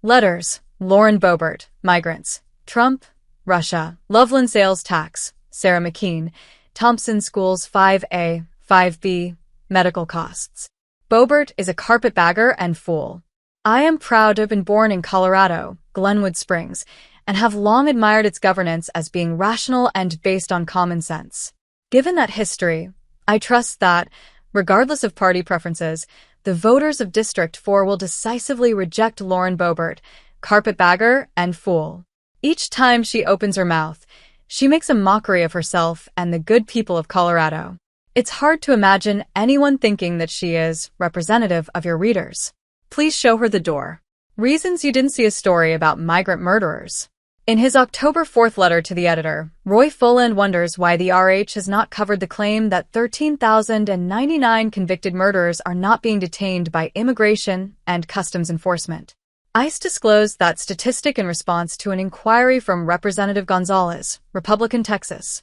Letters, Lauren Boebert, Migrants, Trump, Russia, Loveland sales tax, Sarah McKeen, Thompson schools 5A, 5B, medical costs. Boebert is a carpetbagger and fool. I am proud to have been born in Colorado, Glenwood Springs, and have long admired its governance as being rational and based on common sense. Given that history, I trust that, regardless of party preferences, the voters of District 4 will decisively reject Lauren Boebert, carpetbagger and fool. Each time she opens her mouth, she makes a mockery of herself and the good people of Colorado. It's hard to imagine anyone thinking that she is representative of your readers. Please show her the door. Reasons you didn't see a story about migrant murderers. In his October 4th letter to the editor, Roy Folland wonders why the RH has not covered the claim that 13,099 convicted murderers are not being detained by immigration and customs enforcement. ICE disclosed that statistic in response to an inquiry from Representative Gonzalez, Republican Texas.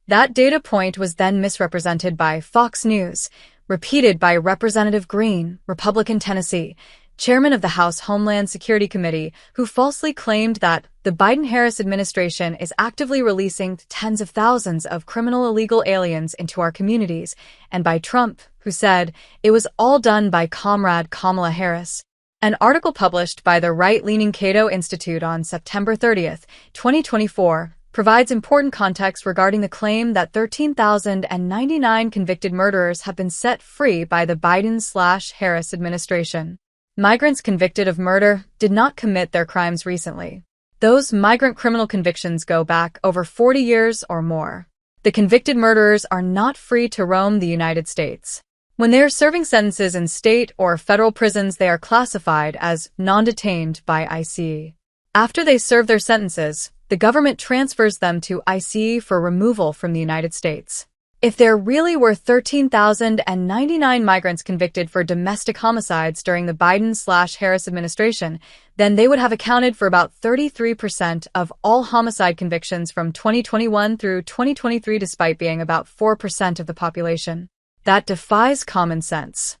That data point was then misrepresented by Fox News, repeated by Representative Green, Republican Tennessee, chairman of the House Homeland Security Committee, who falsely claimed that the Biden-Harris administration is actively releasing tens of thousands of criminal illegal aliens into our communities, and by Trump, who said it was all done by Comrade Kamala Harris. An article published by the right-leaning Cato Institute on September 30th, 2024, provides important context regarding the claim that 13,099 convicted murderers have been set free by the Biden/Harris administration. Migrants convicted of murder did not commit their crimes recently. Those migrant criminal convictions go back over 40 years or more. The convicted murderers are not free to roam the United States. When they are serving sentences in state or federal prisons, they are classified as non-detained by ICE. After they serve their sentences, the government transfers them to ICE for removal from the United States. If there really were 13,099 migrants convicted for domestic homicides during the Biden/Harris administration, then they would have accounted for about 33% of all homicide convictions from 2021 through 2023, despite being about 4% of the population. That defies common sense.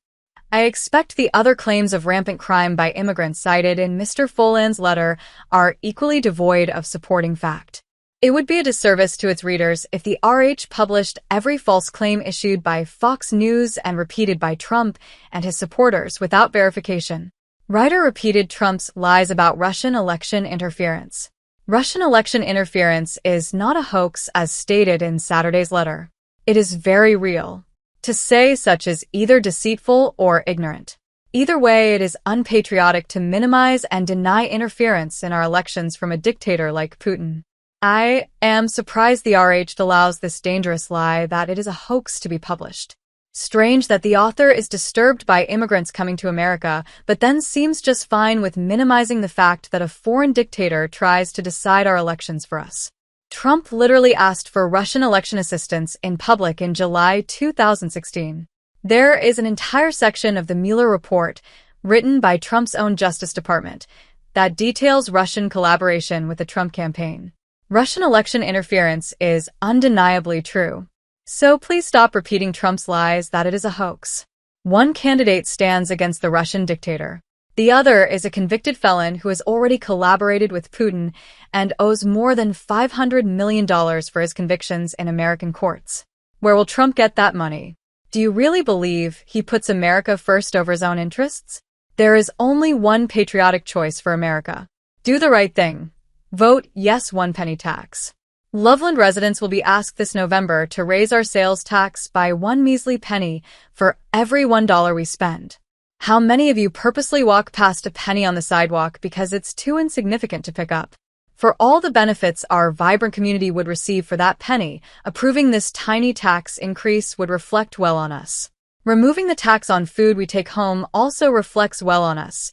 I expect the other claims of rampant crime by immigrants cited in Mr. Folland's letter are equally devoid of supporting fact. It would be a disservice to its readers if the RH published every false claim issued by Fox News and repeated by Trump and his supporters without verification. Writer repeated Trump's lies about Russian election interference. Russian election interference is not a hoax as stated in Saturday's letter. It is very real. To say such is either deceitful or ignorant. Either way, it is unpatriotic to minimize and deny interference in our elections from a dictator like Putin. I am surprised the RH allows this dangerous lie that it is a hoax to be published. Strange that the author is disturbed by immigrants coming to America, but then seems just fine with minimizing the fact that a foreign dictator tries to decide our elections for us. Trump literally asked for Russian election assistance in public in July 2016. There is an entire section of the Mueller report, written by Trump's own Justice Department, that details Russian collaboration with the Trump campaign. Russian election interference is undeniably true. So please stop repeating Trump's lies that it is a hoax. One candidate stands against the Russian dictator. The other is a convicted felon who has already collaborated with Putin and owes more than $500 million for his convictions in American courts. Where will Trump get that money? Do you really believe he puts America first over his own interests? There is only one patriotic choice for America. Do the right thing. Vote yes 1 penny tax. Loveland residents will be asked this November to raise our sales tax by 1 measly penny for every $1 we spend. How many of you purposely walk past a penny on the sidewalk because it's too insignificant to pick up? For all the benefits our vibrant community would receive for that penny, approving this tiny tax increase would reflect well on us. Removing the tax on food we take home also reflects well on us.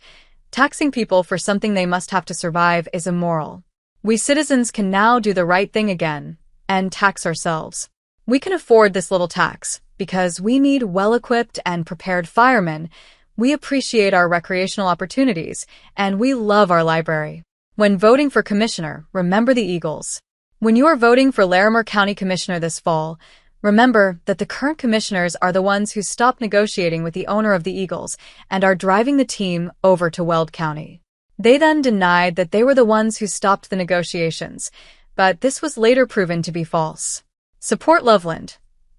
Taxing people for something they must have to survive is immoral. We citizens can now do the right thing again and tax ourselves. We can afford this little tax because we need well-equipped and prepared firemen. We appreciate our recreational opportunities, and we love our library. When voting for commissioner, remember the Eagles. When you are voting for Larimer County Commissioner this fall, remember that the current commissioners are the ones who stopped negotiating with the owner of the Eagles and are driving the team over to Weld County. They then denied that they were the ones who stopped the negotiations, but this was later proven to be false. Support Loveland.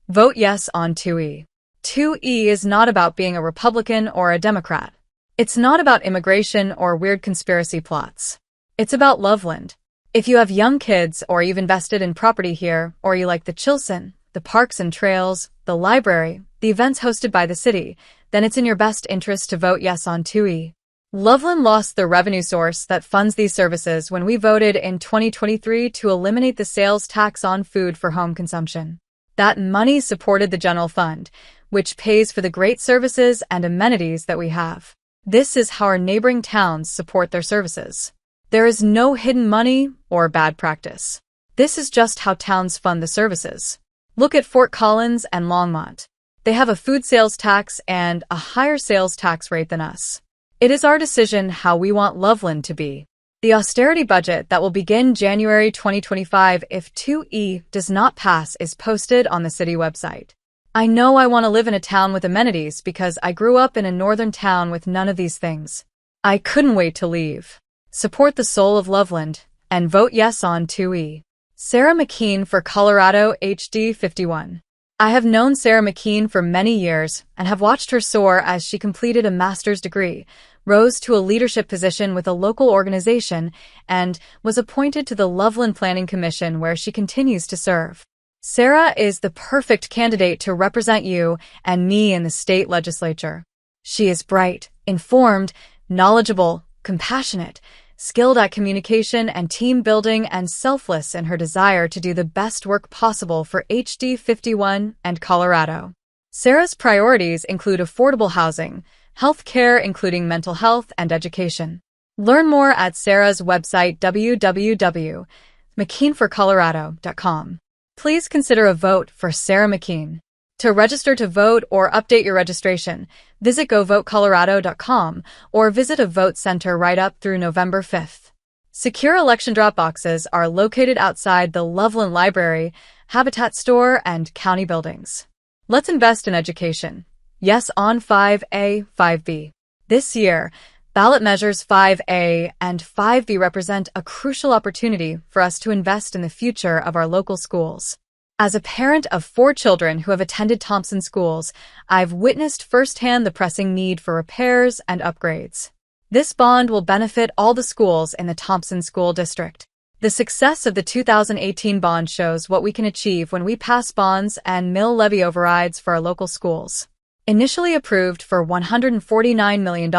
Vote yes on 2E. 2E is not about being a Republican or a Democrat. It's not about immigration or weird conspiracy plots. It's about Loveland. If you have young kids or you've invested in property here, or you like the Chilson, the parks and trails, the library, the events hosted by the city, then it's in your best interest to vote yes on 2E. Loveland lost the revenue source that funds these services when we voted in 2023 to eliminate the sales tax on food for home consumption. That money supported the general fund, which pays for the great services and amenities that we have. This is how our neighboring towns support their services. There is no hidden money or bad practice. This is just how towns fund the services. Look at Fort Collins and Longmont. They have a food sales tax and a higher sales tax rate than us. It is our decision how we want Loveland to be. The austerity budget that will begin January 2025 if 2E does not pass is posted on the city website. I know I want to live in a town with amenities because I grew up in a northern town with none of these things. I couldn't wait to leave. Support the soul of Loveland and vote yes on 2E. Sarah McKeen for Colorado HD51. I have known Sarah McKeen for many years and have watched her soar as she completed a master's degree, rose to a leadership position with a local organization, and was appointed to the Loveland Planning Commission where she continues to serve. Sarah is the perfect candidate to represent you and me in the state legislature. She is bright, informed, knowledgeable, compassionate, skilled at communication and team building, and selfless in her desire to do the best work possible for HD51 and Colorado. Sarah's priorities include affordable housing, health care including mental health and education. Learn more at Sarah's website www.mckeenforcolorado.com. Please consider a vote for Sarah McKeen. To register to vote or update your registration, visit govotecolorado.com or visit a vote center right up through November 5th. Secure election drop boxes are located outside the Loveland Library, Habitat Store, and county buildings. Let's invest in education. Yes on 5A, 5B. This year, ballot measures 5A and 5B represent a crucial opportunity for us to invest in the future of our local schools. As a parent of 4 children who have attended Thompson schools, I've witnessed firsthand the pressing need for repairs and upgrades. This bond will benefit all the schools in the Thompson School District. The success of the 2018 bond shows what we can achieve when we pass bonds and mill levy overrides for our local schools. Initially approved for $149 million,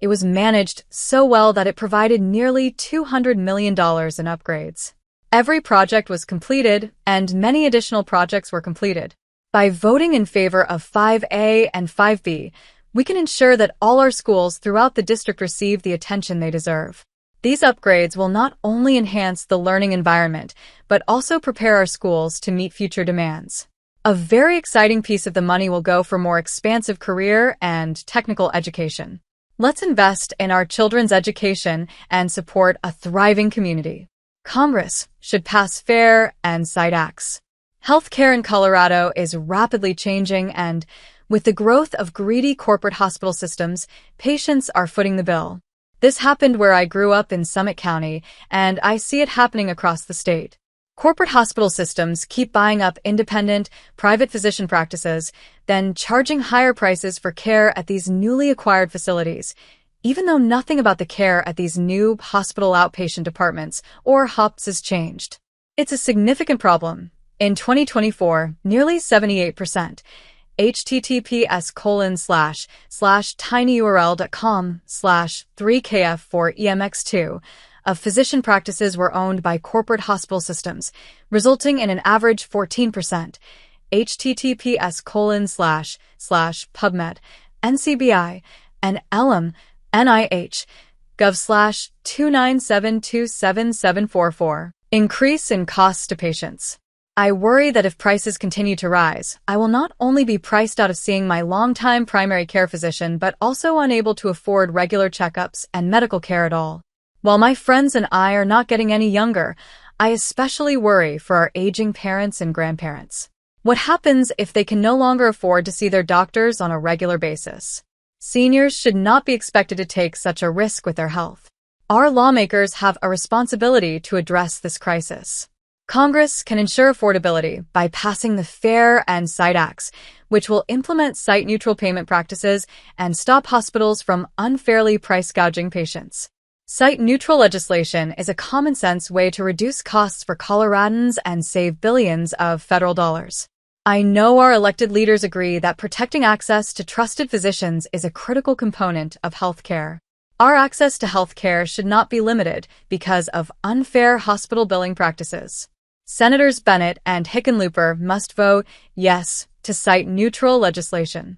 it was managed so well that it provided nearly $200 million in upgrades. Every project was completed, and many additional projects were completed. By voting in favor of 5A and 5B, we can ensure that all our schools throughout the district receive the attention they deserve. These upgrades will not only enhance the learning environment, but also prepare our schools to meet future demands. A very exciting piece of the money will go for more expansive career and technical education. Let's invest in our children's education and support a thriving community. Congress should pass fair and cite acts. Healthcare in Colorado is rapidly changing, and with the growth of greedy corporate hospital systems, patients are footing the bill. This happened where I grew up in Summit County, and I see it happening across the state. Corporate hospital systems keep buying up independent, private physician practices, then charging higher prices for care at these newly acquired facilities, even though nothing about the care at these new hospital outpatient departments, or HOPs, has changed. It's a significant problem. In 2024, nearly 78%, https://tinyurl.com/3kf4emx2 of physician practices were owned by corporate hospital systems, resulting in an average 14%, https://pubmed, NCBI, and Elm, NIH, gov/297277744. Increase in costs to patients. I worry that if prices continue to rise, I will not only be priced out of seeing my longtime primary care physician, but also unable to afford regular checkups and medical care at all. While my friends and I are not getting any younger, I especially worry for our aging parents and grandparents. What happens if they can no longer afford to see their doctors on a regular basis? Seniors should not be expected to take such a risk with their health. Our lawmakers have a responsibility to address this crisis. Congress can ensure affordability by passing the FAIR and SITE Acts, which will implement site-neutral payment practices and stop hospitals from unfairly price-gouging patients. Site-neutral legislation is a common-sense way to reduce costs for Coloradans and save billions of federal dollars. I know our elected leaders agree that protecting access to trusted physicians is a critical component of health care. Our access to health care should not be limited because of unfair hospital billing practices. Senators Bennett and Hickenlooper must vote yes to site-neutral legislation.